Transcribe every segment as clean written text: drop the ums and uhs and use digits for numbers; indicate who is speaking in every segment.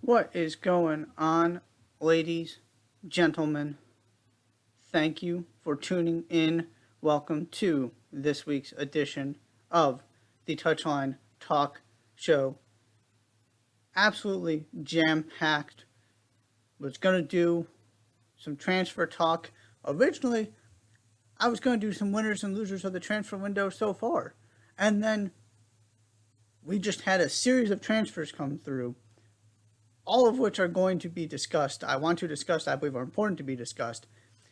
Speaker 1: What is going on, ladies, gentlemen? Thank you for tuning in. Welcome to this week's edition of the Touchline Talk Show. Absolutely jam-packed. Was going to do some transfer talk. Originally, I was going to do some winners and losers of the transfer window so far. And then we just had a series of transfers come through, all of which are going to be discussed. I want to discuss, I believe are important to be discussed.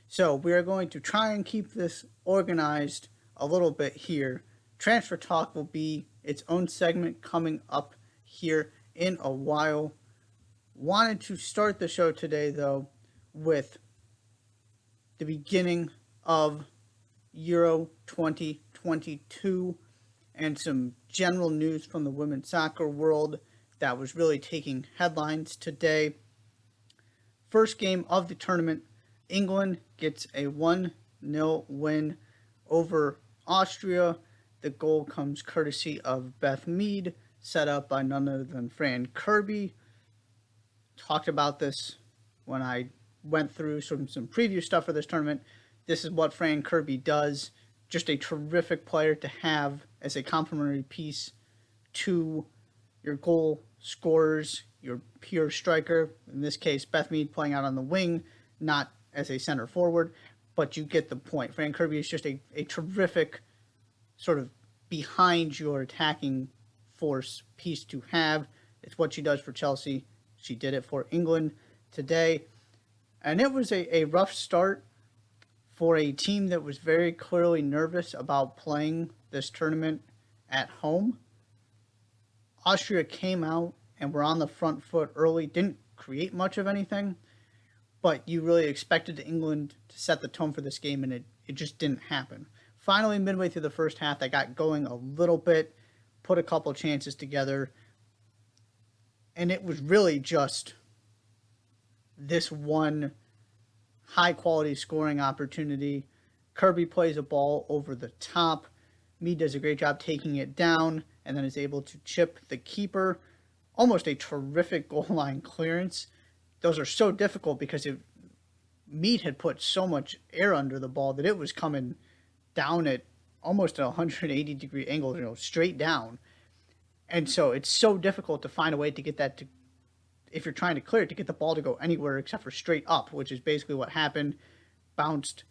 Speaker 1: So we are going to try and keep this organized a little bit here. Transfer talk will be its own segment coming up here in a while. Wanted to start the show today, though, with the beginning of Euro 2022 and some general news from the women's soccer world that was really taking headlines today. First game of the tournament, England gets a 1-0 win over Austria. The goal comes courtesy of Beth Mead, set up by none other than Fran Kirby. Talked about this when I went through some preview stuff for this tournament. This is what Fran Kirby does. Just a terrific player to have as a complementary piece to your goal scorers, your pure striker. In this case, Beth Mead playing out on the wing, not as a center forward, but you get the point. Fran Kirby is just a terrific sort of behind your attacking force piece to have. It's what she does for Chelsea. She did it for England today. And it was a rough start for a team that was very clearly nervous about playing this tournament at home. Austria came out and were on the front foot early, didn't create much of anything, but you really expected England to set the tone for this game, and it just didn't happen. Finally, midway through the first half, they got going a little bit, put a couple chances together, and it was really just this one high-quality scoring opportunity. Kirby plays a ball over the top. Mead does a great job taking it down, and then is able to chip the keeper. Almost a terrific goal line clearance. Those are so difficult because Mead had put so much air under the ball that it was coming down at almost a 180-degree angle, straight down. And so it's so difficult to find a way to get that to, if you're trying to clear it, to get the ball to go anywhere except for straight up, which is basically what happened. Bounced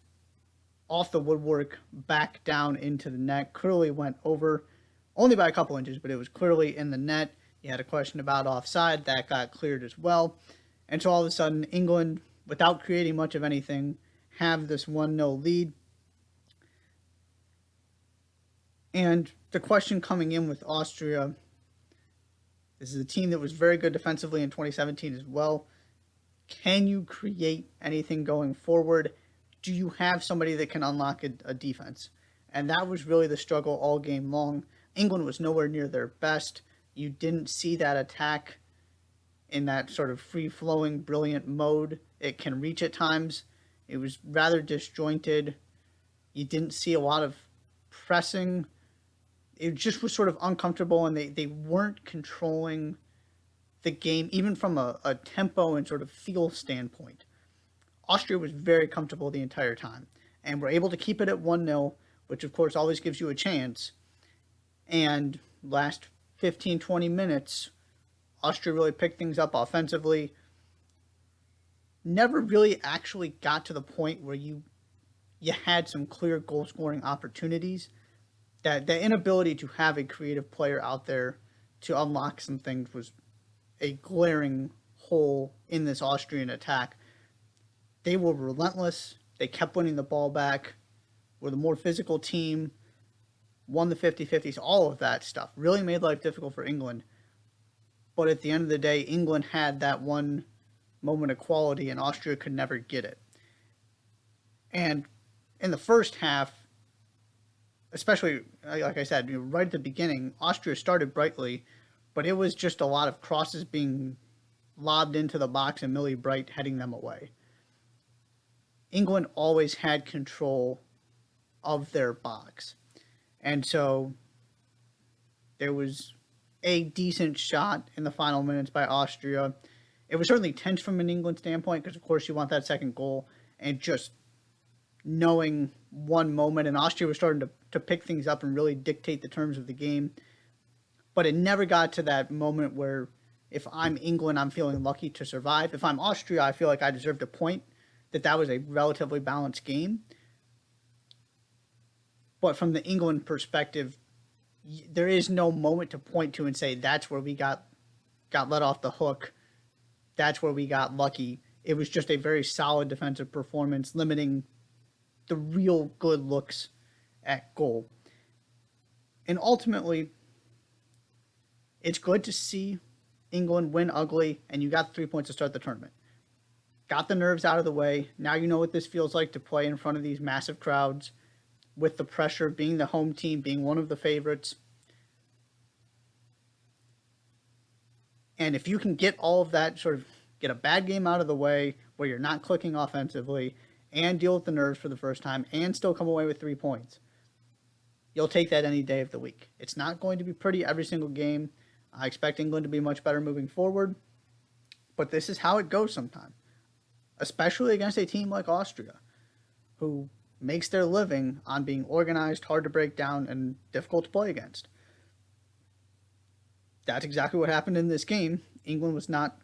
Speaker 1: off the woodwork, back down into the net. Clearly went over, only by a couple inches, but it was clearly in the net. You had a question about offside. That got cleared as well. And so all of a sudden, England, without creating much of anything, have this 1-0 lead. And the question coming in with Austria, this is a team that was very good defensively in 2017 as well. Can you create anything going forward? Do you have somebody that can unlock a defense? And that was really the struggle all game long. England was nowhere near their best. You didn't see that attack in that sort of free-flowing, brilliant mode it can reach at times. It was rather disjointed. You didn't see a lot of pressing. It just was sort of uncomfortable, and they weren't controlling the game, even from a tempo and sort of feel standpoint. Austria was very comfortable the entire time, and were able to keep it at 1-0, which of course always gives you a chance. And last 15, 20 minutes, Austria really picked things up offensively. Never really actually got to the point where you had some clear goal-scoring opportunities. That the inability to have a creative player out there to unlock some things was a glaring hole in this Austrian attack. They were relentless. They kept winning the ball back. Were the more physical team. Won the 50-50s. All of that stuff really made life difficult for England. But at the end of the day, England had that one moment of quality, and Austria could never get it. And in the first half, especially, like I said, right at the beginning, Austria started brightly, but it was just a lot of crosses being lobbed into the box and Millie Bright heading them away. England always had control of their box. And so there was a decent shot in the final minutes by Austria. It was certainly tense from an England standpoint because, of course, you want that second goal, and just knowing one moment, and Austria was starting to pick things up and really dictate the terms of the game. But it never got to that moment where if I'm England, I'm feeling lucky to survive. If I'm Austria, I feel like I deserved a point, that was a relatively balanced game. But from the England perspective, there is no moment to point to and say that's where we got let off the hook. That's where we got lucky. It was just a very solid defensive performance, limiting the real good looks at goal. And ultimately, it's good to see England win ugly, and you got 3 points to start the tournament. Got the nerves out of the way. Now you know what this feels like to play in front of these massive crowds, with the pressure, being the home team, being one of the favorites. And if you can get all of that, sort of get a bad game out of the way where you're not clicking offensively and deal with the nerves for the first time and still come away with 3 points, you'll take that any day of the week. It's not going to be pretty every single game. I expect England to be much better moving forward, but this is how it goes sometimes, especially against a team like Austria, who makes their living on being organized, hard to break down, and difficult to play against. That's exactly what happened in this game. England was not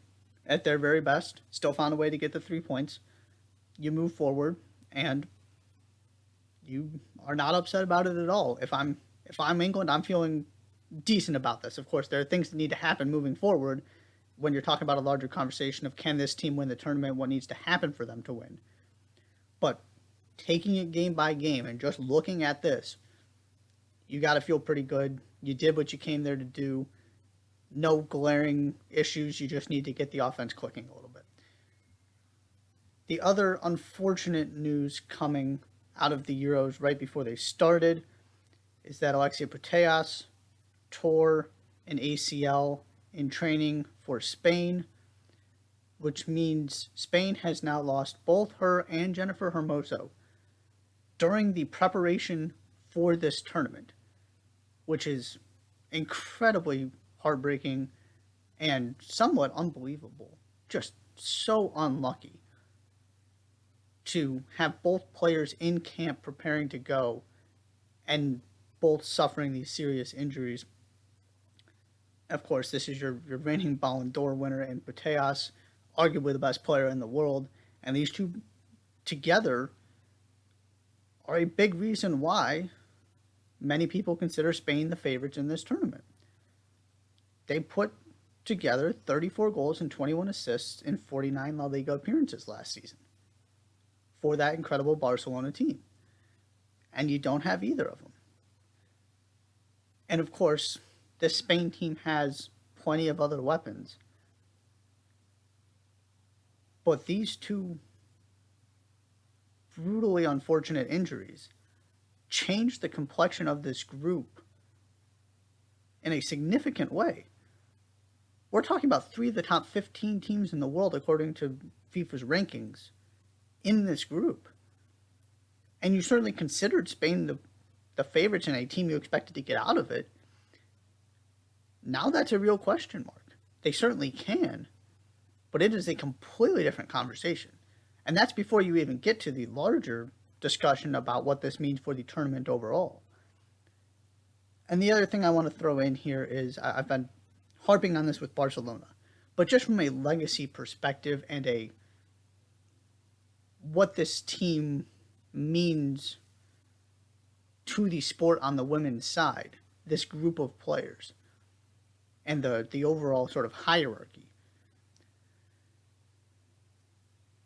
Speaker 1: at their very best, still found a way to get the 3 points. You move forward, and you are not upset about it at all. If I'm England, I'm feeling decent about this. Of course, there are things that need to happen moving forward when you're talking about a larger conversation of can this team win the tournament, what needs to happen for them to win. But taking it game by game and just looking at this, you got to feel pretty good. You did what you came there to do. No glaring issues. You just need to get the offense clicking a little bit. The other unfortunate news coming out of the Euros right before they started is that Alexia Putellas tore an ACL in training for Spain, which means Spain has now lost both her and Jennifer Hermoso during the preparation for this tournament, which is incredibly heartbreaking and somewhat unbelievable. Just so unlucky to have both players in camp preparing to go and both suffering these serious injuries. Of course, this is your reigning Ballon d'Or winner and Putellas, arguably the best player in the world, and these two together are a big reason why many people consider Spain the favorites in this tournament. They put together 34 goals and 21 assists in 49 La Liga appearances last season for that incredible Barcelona team. And you don't have either of them. And of course, this Spain team has plenty of other weapons. But these two brutally unfortunate injuries changed the complexion of this group in a significant way. We're talking about 3 of the top 15 teams in the world according to FIFA's rankings in this group. And you certainly considered Spain the favorites and a team you expected to get out of it. Now that's a real question mark. They certainly can, but it is a completely different conversation. And that's before you even get to the larger discussion about what this means for the tournament overall. And the other thing I want to throw in here is I've been harping on this with Barcelona, but just from a legacy perspective and what this team means to the sport on the women's side, this group of players, and the overall sort of hierarchy.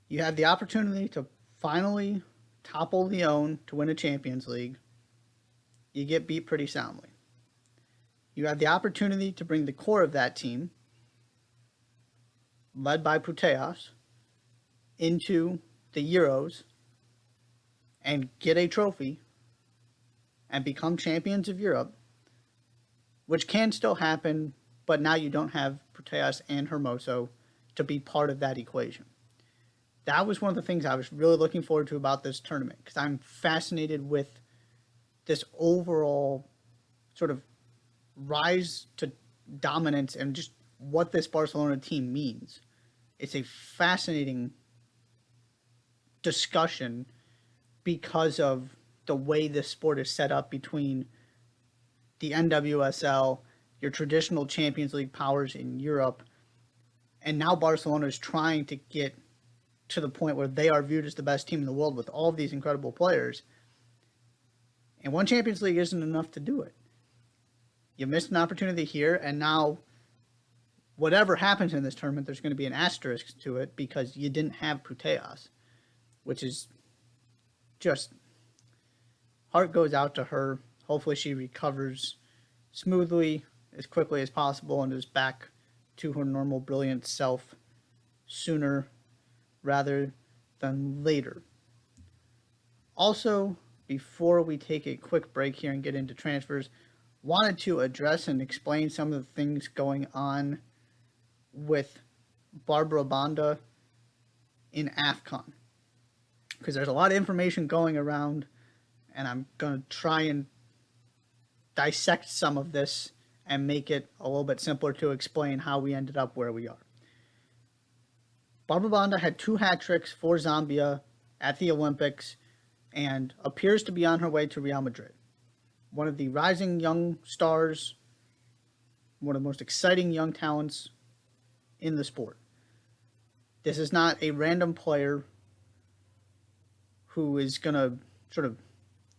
Speaker 1: You have the opportunity to finally topple Lyon to win a Champions League. You get beat pretty soundly. You have the opportunity to bring the core of that team, led by Putellas, into the Euros and get a trophy and become champions of Europe, which can still happen, but now you don't have Putellas and Hermoso to be part of that equation. That was one of the things I was really looking forward to about this tournament, because I'm fascinated with this overall sort of rise to dominance and just what this Barcelona team means it's a fascinating discussion because of the way this sport is set up between the NWSL, your traditional Champions League powers in Europe, and now Barcelona is trying to get to the point where they are viewed as the best team in the world with all of these incredible players. And one Champions League isn't enough to do it. You missed an opportunity here, and now whatever happens in this tournament, there's going to be an asterisk to it because you didn't have Putellas, which is just, heart goes out to her. Hopefully she recovers smoothly as quickly as possible and is back to her normal brilliant self sooner rather than later. Also, before we take a quick break here and get into transfers, wanted to address and explain some of the things going on with Barbra Banda in AFCON. Because there's a lot of information going around, and I'm going to try and dissect some of this and make it a little bit simpler to explain how we ended up where we are. Barbra Banda had 2 hat tricks for Zambia at the Olympics and appears to be on her way to Real Madrid. One of the rising young stars, one of the most exciting young talents in the sport. This is not a random player who is going to sort of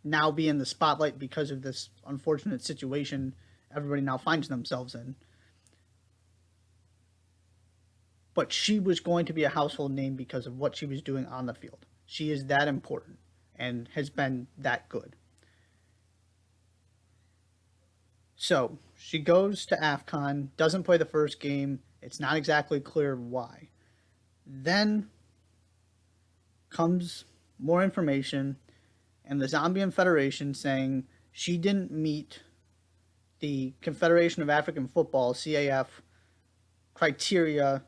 Speaker 1: now be in the spotlight because of this unfortunate situation everybody now finds themselves in. But she was going to be a household name because of what she was doing on the field. She is that important and has been that good. So she goes to AFCON, doesn't play the first game. It's not exactly clear why. Then comes more information and the Zambian Federation saying she didn't meet the Confederation of African Football, CAF, criteria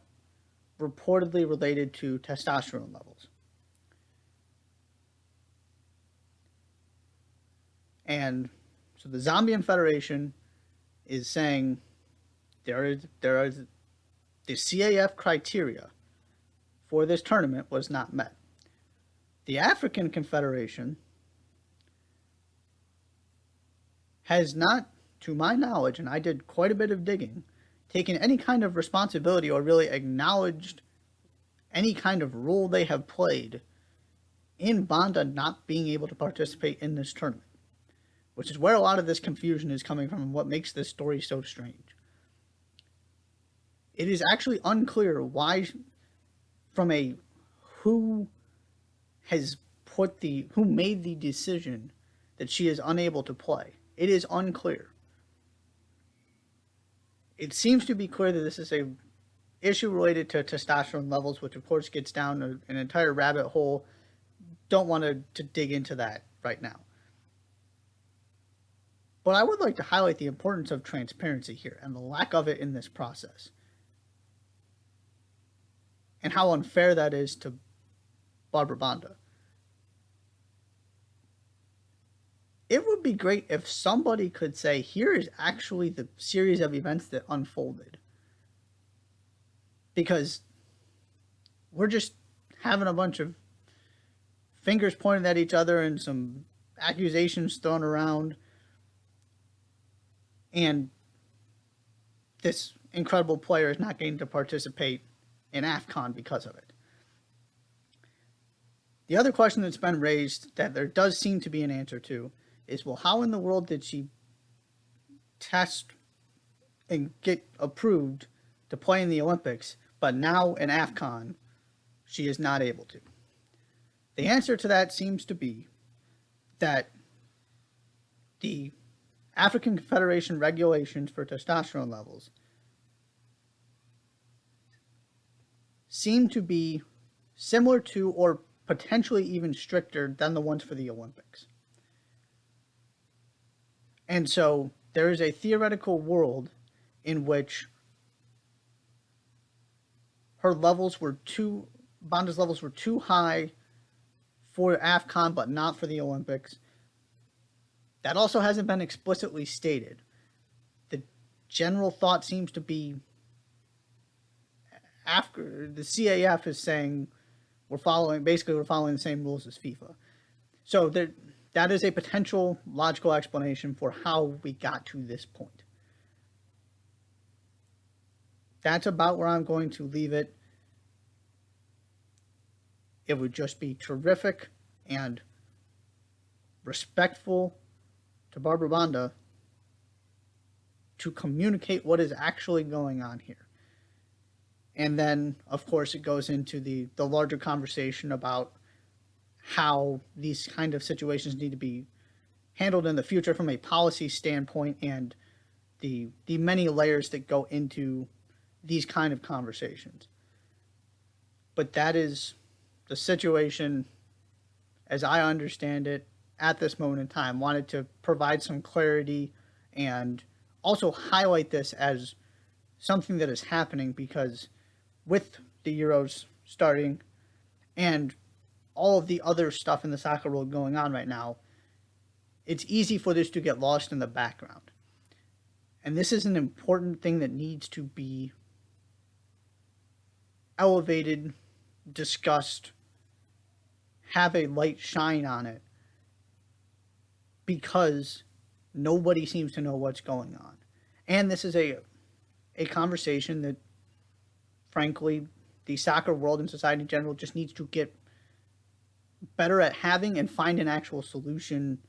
Speaker 1: reportedly related to testosterone levels. And so the Zambian Federation is saying there is the CAF criteria for this tournament was not met. The African Confederation has not, to my knowledge, and I did quite a bit of digging, taken any kind of responsibility or really acknowledged any kind of role they have played in Banda not being able to participate in this tournament, which is where a lot of this confusion is coming from and what makes this story so strange. It is actually unclear why, from a who made the decision that she is unable to play. It is unclear. It seems to be clear that this is a issue related to testosterone levels, which of course gets down an entire rabbit hole. Don't want to dig into that right now. But I would like to highlight the importance of transparency here and the lack of it in this process. And how unfair that is to Barbra Banda. It would be great if somebody could say, here is actually the series of events that unfolded. Because we're just having a bunch of fingers pointed at each other and some accusations thrown around. And this incredible player is not getting to participate in AFCON because of it. The other question that's been raised that there does seem to be an answer to is, well, how in the world did she test and get approved to play in the Olympics, but now in AFCON, she is not able to? The answer to that seems to be that the African Confederation regulations for testosterone levels seem to be similar to or potentially even stricter than the ones for the Olympics. And so there is a theoretical world in which Banda's levels were too high for AFCON, but not for the Olympics. That also hasn't been explicitly stated. The general thought seems to be, after the CAF is saying we're following the same rules as FIFA. So that is a potential logical explanation for how we got to this point. That's about where I'm going to leave it. It would just be terrific and respectful to Barbra Banda to communicate what is actually going on here. And then, of course, it goes into the larger conversation about how these kind of situations need to be handled in the future from a policy standpoint, and the many layers that go into these kind of conversations. But that is the situation as I understand it at this moment in time. Wanted to provide some clarity and also highlight this as something that is happening, because with the Euros starting and all of the other stuff in the soccer world going on right now, it's easy for this to get lost in the background. And this is an important thing that needs to be elevated, discussed, have a light shine on it, because nobody seems to know what's going on. And this is a conversation that, frankly, the soccer world and society in general just needs to get better at having and find an actual solution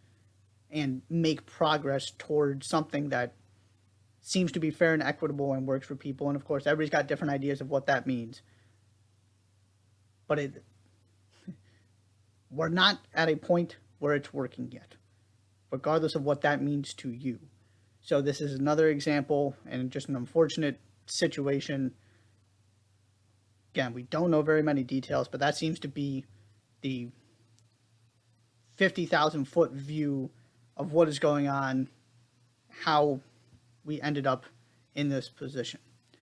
Speaker 1: and make progress towards something that seems to be fair and equitable and works for people. And of course, everybody's got different ideas of what that means. But we're not at a point where it's working yet, regardless of what that means to you. So this is another example and just an unfortunate situation. Again, we don't know very many details, but that seems to be the 50,000-foot view of what is going on, how we ended up in this position.